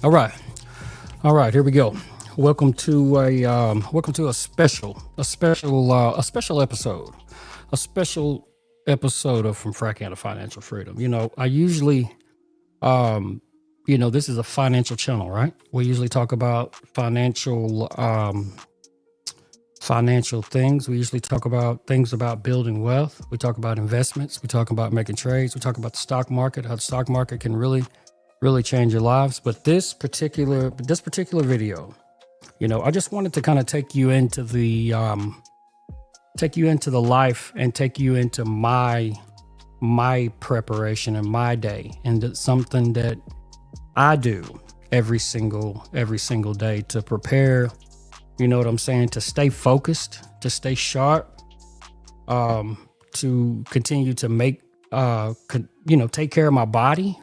All right, all right. Here we go. Welcome to a special episode, a special episode of From Fracking to Financial Freedom. I usually, um, this is a financial channel, right? We usually talk about financial things. We usually talk about things about building wealth. We talk about investments. We talk about making trades. We talk about the stock market, how the stock market can really change your lives. But this particular video, I just wanted to kind of take you into the life and take you into my preparation and my day, and it's something that I do every single day to prepare. You know what I'm saying? To stay focused, to stay sharp, to continue to take care of my body,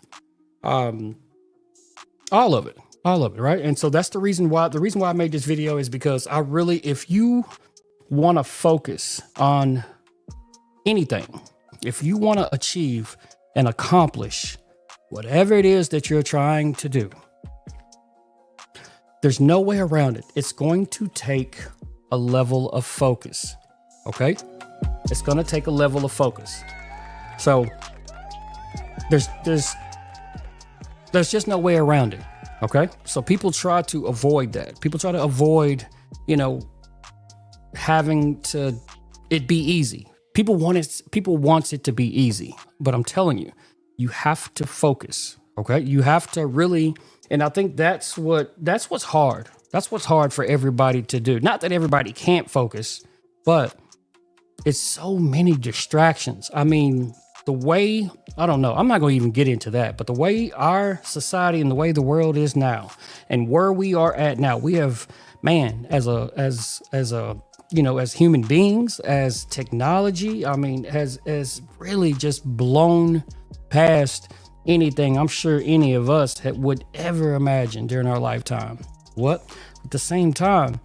um, all of it, right? And so that's the reason why I made this video is because if you want to focus on anything, if you want to achieve and accomplish whatever it is that you're trying to do, there's no way around it. It's going to take a level of focus. Okay? It's going to take a level of focus. So there's there's there's just no way around it. Okay? So people try to avoid that. People try to avoid, you know, having to it be easy. People wants it to be easy. But I'm telling you, you have to focus. Okay? You have to really, and I think that's what's hard. That's what's hard for everybody to do. Not that everybody can't focus, but it's so many distractions. I mean, the way, I don't know, I'm not going to even get into that, but the way our society and the way the world is now and where we are at now, we have, man, as human beings, as technology, I mean, has really just blown past anything I'm sure any of us would ever imagine during our lifetime. What? At the same time,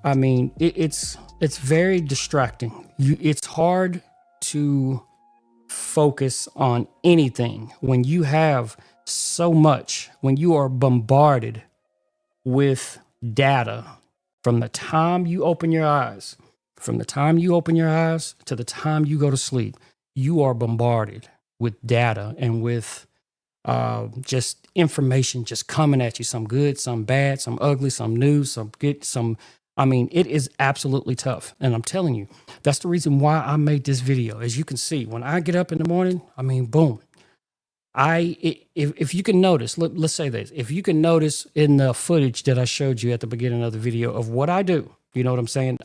I mean, it's very distracting. It's hard to focus on anything when you have so much, when you are bombarded with data from the time you open your eyes, to the time you go to sleep. You are bombarded with data and with just information just coming at you, some good, some bad, some ugly, some new, some good, some. I mean, it is absolutely tough. And I'm telling you, that's the reason why I made this video. As you can see, when I get up in the morning, I mean, boom. If you can notice, let's say this, if you can notice in the footage that I showed you at the beginning of the video of what I do, you know what I'm saying?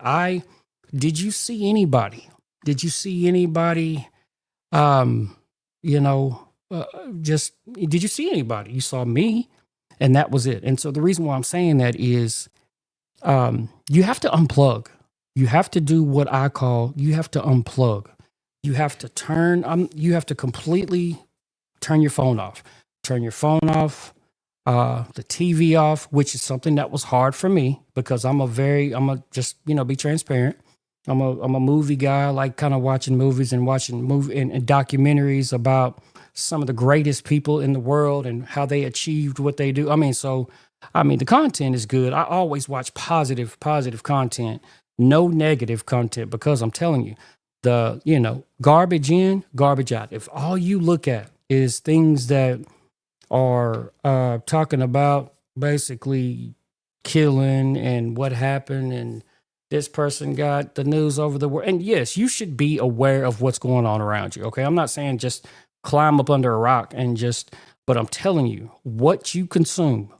Did you see anybody? Did you see anybody? Um, you know, just did you see anybody? You saw me, and that was it. And so the reason why I'm saying that is, you have to unplug. You have to do what I call you have to unplug. You have to you have to completely turn your phone off. Turn your phone off, the TV off, which is something that was hard for me because I'm a just, be transparent. I'm a movie guy. I like kind of watching movies and watching and documentaries about some of the greatest people in the world and how they achieved what they do. I mean, the content is good. I always watch positive content, no negative content, because I'm telling you, garbage in, garbage out. If all you look at is things that are talking about basically killing and what happened and this person got the news over the world. And yes, you should be aware of what's going on around you. Okay. I'm not saying just climb up under a rock and but I'm telling you, what you consume,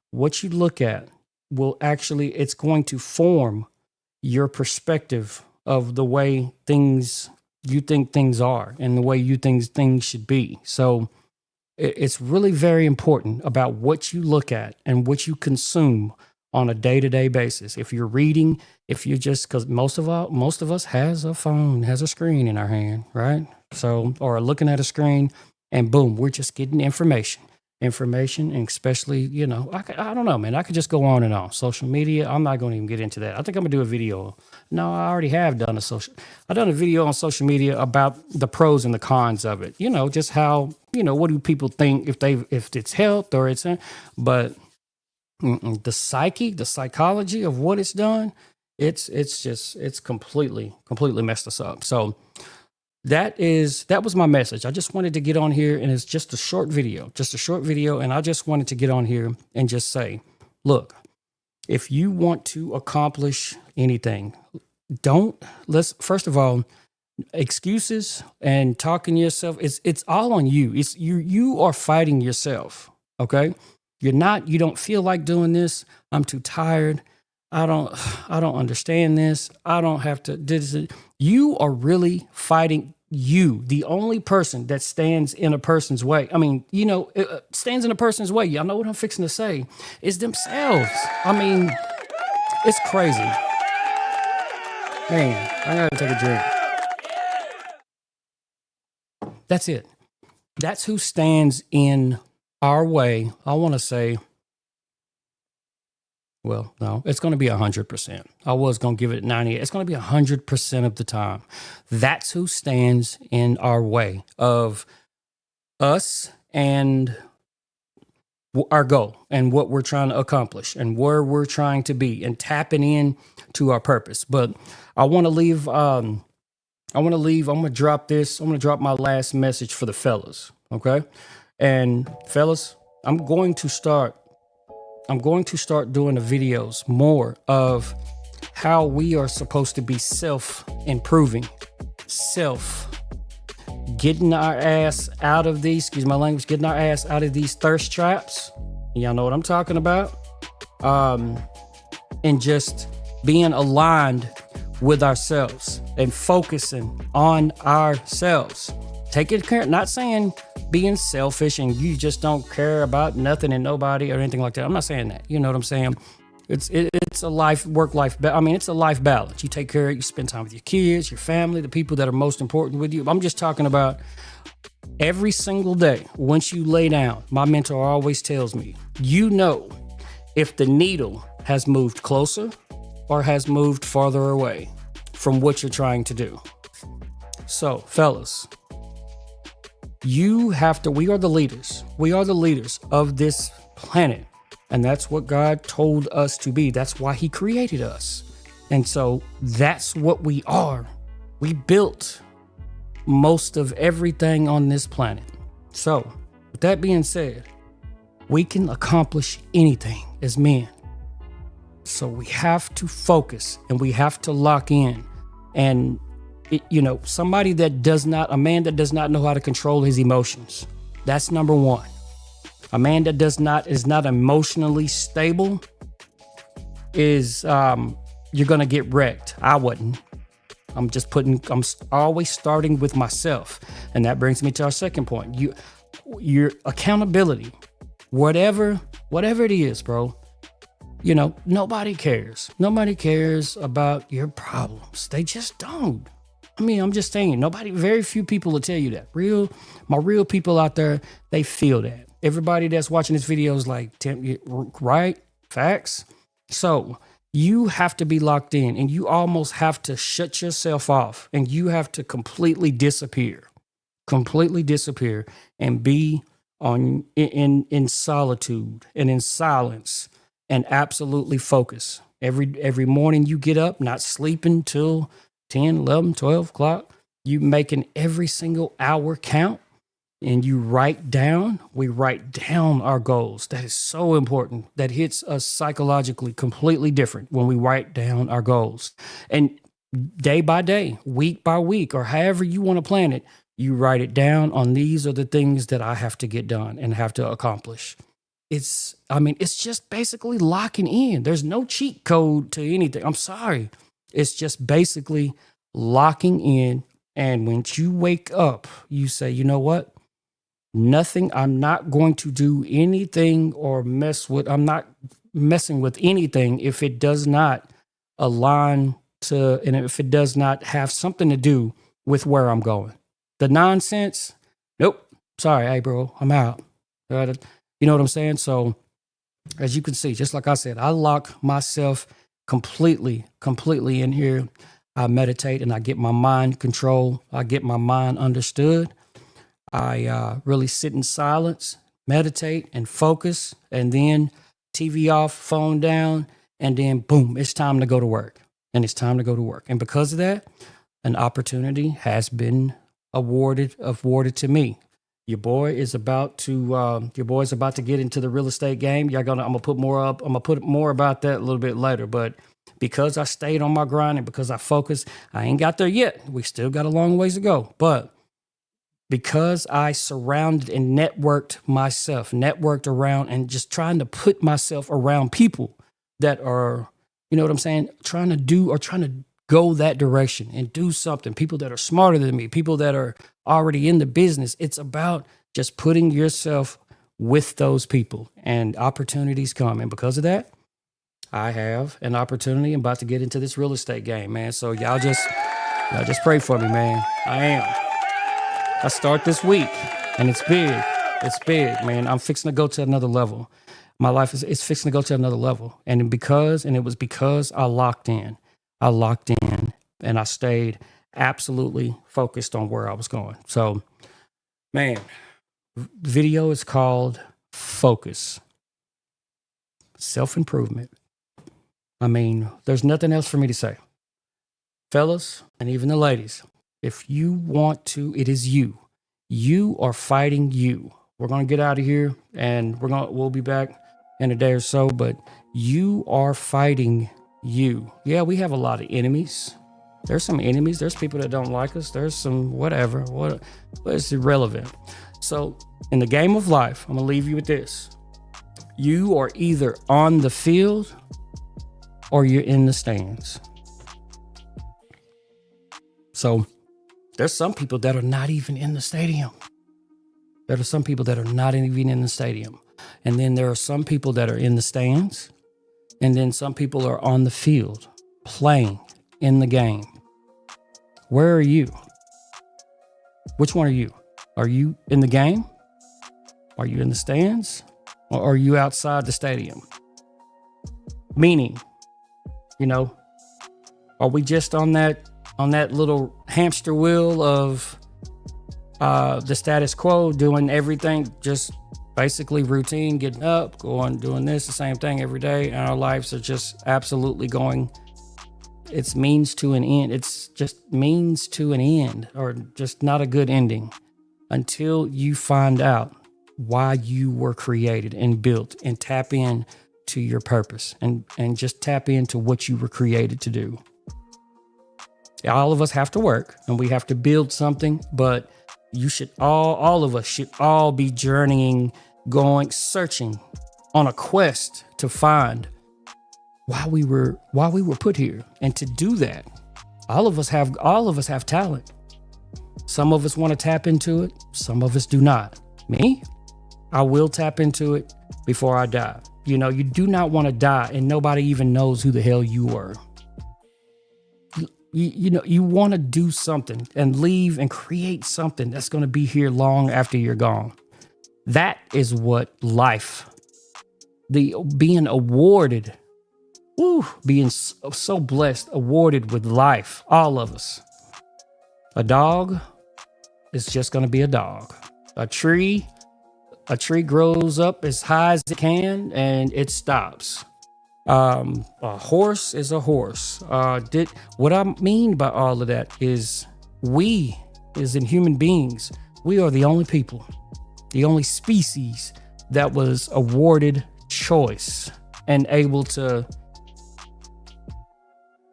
what you look at it's going to form your perspective of the way you think things are and the way you think things should be. So it's really very important about what you look at and what you consume on a day-to-day basis. If you're reading, if you just because most of us has a phone, has a screen in our hand, right? So or looking at a screen, and boom, we're just getting information. information, and especially, I don't know, man. I could just go on and on. Social media, I'm not going to even get into that. I think I'm gonna do a video. No, I already have done I've done a video on social media about the pros and the cons of it. Just how, what do people think if it's health or it's, but the psychology of what it's done, it's completely messed us up. So that was my message. I just wanted to get on here, and it's just a short video, and I just wanted to get on here and just say, look, if you want to accomplish anything, first of all, excuses and talking to yourself, it's all on you. You are fighting yourself. Okay. You don't feel like doing this. I'm too tired. I don't understand this. I don't have to do this. You are really fighting you, the only person that stands in a person's way. I mean, stands in a person's way. Y'all know what I'm fixing to say, is themselves. I mean, it's crazy. Man, I gotta take a drink. That's it. That's who stands in our way. I want to say, well, no, it's going to be 100%. I was going to give it 98. It's going to be 100% of the time. That's who stands in our way of us and our goal and what we're trying to accomplish and where we're trying to be and tapping in to our purpose. But I want to leave, I'm going to drop this. I'm going to drop my last message for the fellas. Okay. And fellas, I'm going to start doing the videos more of how we are supposed to be self-improving, getting our ass out of these, excuse my language, getting our ass out of these thirst traps. Y'all know what I'm talking about. And just being aligned with ourselves and focusing on ourselves. Taking care, not saying being selfish and you just don't care about nothing and nobody or anything like that. I'm not saying that. You know what I'm saying? It's a work-life balance. You take care of it, you spend time with your kids, your family, the people that are most important with you. I'm just talking about every single day. Once you lay down, my mentor always tells me, if the needle has moved closer or has moved farther away from what you're trying to do. So, fellas, we are the leaders. We are the leaders of this planet. And that's what God told us to be. That's why he created us. And so that's what we are. We built most of everything on this planet. So with that being said, we can accomplish anything as men. So we have to focus and we have to lock in. And a man that does not know how to control his emotions. That's number one. A man that is not emotionally stable is, you're going to get wrecked. I wouldn't. I'm always starting with myself. And that brings me to our second point. Your accountability, whatever it is, bro, nobody cares. Nobody cares about your problems. They just don't. I mean, I'm just saying, very few people will tell you that. My real people out there, they feel that. Everybody that's watching this video is like, right? Facts. So you have to be locked in and you almost have to shut yourself off and you have to completely disappear and be in solitude and in silence and absolutely focus. Every morning you get up, not sleeping till 10, 11, 12 o'clock, you making every single hour count and we write down our goals. That is so important. That hits us psychologically completely different when we write down our goals. And day by day, week by week, or however you want to plan it, you write it down on these are the things that I have to get done and have to accomplish. It's just basically locking in. There's no cheat code to anything. I'm sorry. It's just basically locking in. And when you wake up, you say, you know what? I'm not going to do anything or I'm not messing with anything if it does not align to, and if it does not have something to do with where I'm going. The nonsense, nope. Sorry, hey bro, I'm out. You know what I'm saying? So as you can see, just like I said, I lock myself completely in here. I meditate and I get my mind control. I get my mind understood. I really sit in silence, meditate and focus, and then TV off, phone down, and then boom, it's time to go to work. And it's time to go to work. And because of that, an opportunity has been awarded to me. Your boy is about to get into the real estate game. I'm gonna put more up. I'm gonna put more about that a little bit later. But because I stayed on my grind and because I focused, I ain't got there yet. We still got a long ways to go. But because I surrounded and networked around and just trying to put myself around people that are, you know what I'm saying, trying to go that direction and do something. People that are smarter than me, people that are already in the business. It's about just putting yourself with those people, and opportunities come. And because of that, I have an opportunity. I'm about to get into this real estate game, man. So y'all just pray for me, man. I start this week, and it's big. It's big, man. I'm fixing to go to another level. My life is fixing to go to another level. And it was because I locked in. And I stayed absolutely focused on where I was going. So, man, video is called Focus. Self-improvement. I mean, there's nothing else for me to say. Fellas, and even the ladies, if you want to, it is you. You are fighting you. We're going to get out of here and we'll be back in a day or so, but you are fighting you. Yeah, we have a lot of enemies. There's some enemies. There's people that don't like us. There's some whatever. But it's irrelevant. So in the game of life, I'm going to leave you with this. You are either on the field or you're in the stands. So there's some people that are not even in the stadium. There are some people that are not even in the stadium. And then there are some people that are in the stands. And then some people are on the field playing in the game. Where are you? Which one are you? Are you in the game? Are you in the stands? Or are you outside the stadium? Meaning, are we just on that little hamster wheel of the status quo, doing everything just basically routine, getting up, doing this, the same thing every day, and our lives are just absolutely going, it's means to an end. It's just means to an end, or just not a good ending, until you find out why you were created and built, and tap in to your purpose, and just tap into what you were created to do. All of us have to work and we have to build something, but all of us should all be journeying, searching on a quest to find why we were put here. And to do that, all of us have talent. Some of us want to tap into it. Some of us do not. Me, I will tap into it before I die. You do not want to die and nobody even knows who the hell you were. You want to do something and leave and create something that's going to be here long after you're gone. That is what life, being awarded, being so blessed, awarded with life, all of us. A dog is just going to be a dog. A tree grows up as high as it can and it stops. A horse is a horse. What I mean by all of that is we, as in human beings, we are the only people, the only species that was awarded choice and able to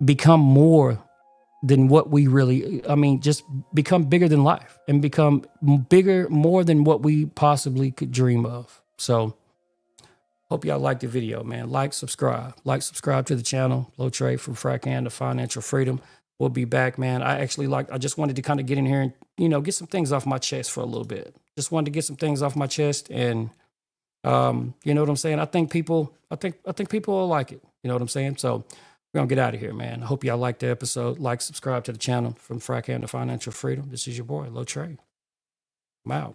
become more than what we just become bigger than life and become bigger, more than what we possibly could dream of. So hope y'all liked the video, man. Subscribe to the channel. Low Trade from Frack Hand to Financial Freedom. We'll be back, man. I just wanted to kind of get in here and, get some things off my chest for a little bit. Just wanted to get some things off my chest, and you know what I'm saying? I think people will like it. You know what I'm saying? So we're gonna get out of here, man. I hope y'all liked the episode. Subscribe to the channel from Frack Hand to Financial Freedom. This is your boy, Low Trade. I'm out.